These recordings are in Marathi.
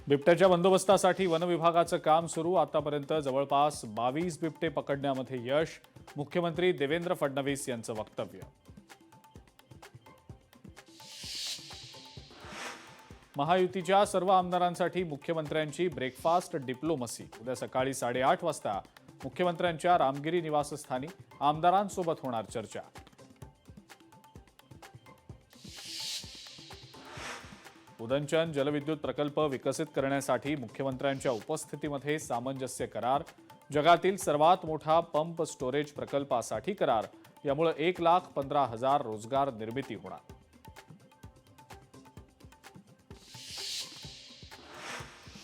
बिबट्याच्या बंदोबस्तासाठी वन विभागाचं काम सुरू। आतापर्यंत जवळपास 22 बिबटे पकडण्यामध्ये यश। मुख्यमंत्री देवेंद्र फडणवीस यांचं वक्तव्य। महायुतीच्या सर्व आमदारांसाठी मुख्यमंत्र्यांची ब्रेकफास्ट डिप्लोमसी। उद्या सकाळी 8:30 वाजता मुख्यमंत्र्यांच्या रामगिरी निवासस्थानी आमदारांसोबत होणार चर्चा। उदंचन जलविद्युत प्रकल्प विकसित करण्यासाठी मुख्यमंत्र्यांच्या उपस्थितीमध्ये सामंजस्य करार। जगातील सर्वात मोठा पंप स्टोरेज प्रकल्पासाठी करार। यामुळे 1,15,000 रोजगार निर्मिती होणार।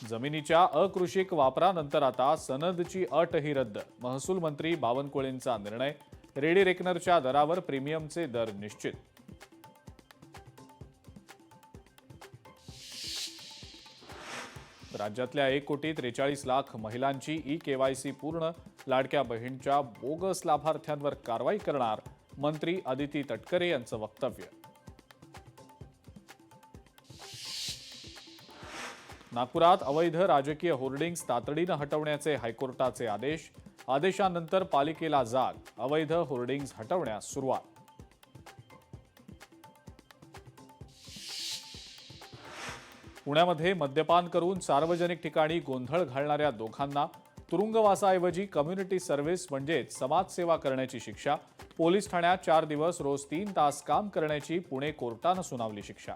जमिनीच्या अकृषिक वापरानंतर आता सनदची अटही रद्द। महसूल मंत्री बावनकुळेंचा निर्णय। रेडी रेकनरच्या दरावर प्रीमियमचे दर निश्चित। राज्यातल्या 1,43,00,000 महिलांची ई-केवायसी पूर्ण। लाडक्या बहिणीच्या बोगस लाभार्थ्यांवर कारवाई करणार। मंत्री अदिती तटकरे यांचं वक्तव्य। नागपुरात अवैध राजकीय होर्डिंग्ज तातडीनं हटवण्याचे हायकोर्टाचे आदेश। आदेशानंतर पालिकेला जाग। अवैध होर्डिंग्ज हटवण्यास सुरुवात। पुण्यामध्ये मद्यपान करून सार्वजनिक ठिकाणी गोंधळ घालणाऱ्या दोघांना तुरुंगवासाऐवजी कम्युनिटी सर्व्हिस म्हणजेच समाजसेवा करण्याची शिक्षा। पोलीस ठाण्यात 4 दिवस रोज 3 तास काम करण्याची पुणे कोर्टानं सुनावली शिक्षा।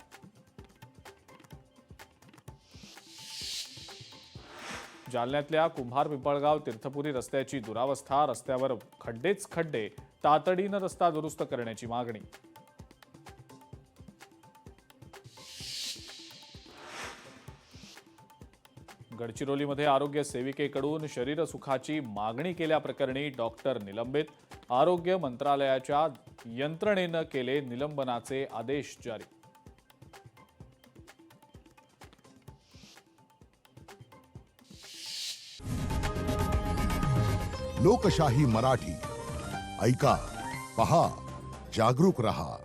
जालन्यातल्या कुंभार-पिंपळगाव तीर्थपुरी रस्त्याची दुरावस्था। रस्त्यावर खड्डेच खड्डे। तातडीनं रस्ता दुरुस्त करण्याची मागणी। गडचिरोलीमध्ये आरोग्य सेविकेकडून शरीरसुखाची मागणी केल्याप्रकरणी डॉक्टर निलंबित। आरोग्य मंत्रालयाच्या यंत्रणेनं केले निलंबनाचे आदेश जारी। लोकशाही मराठी ऐका, पहा, जागरूक रहा।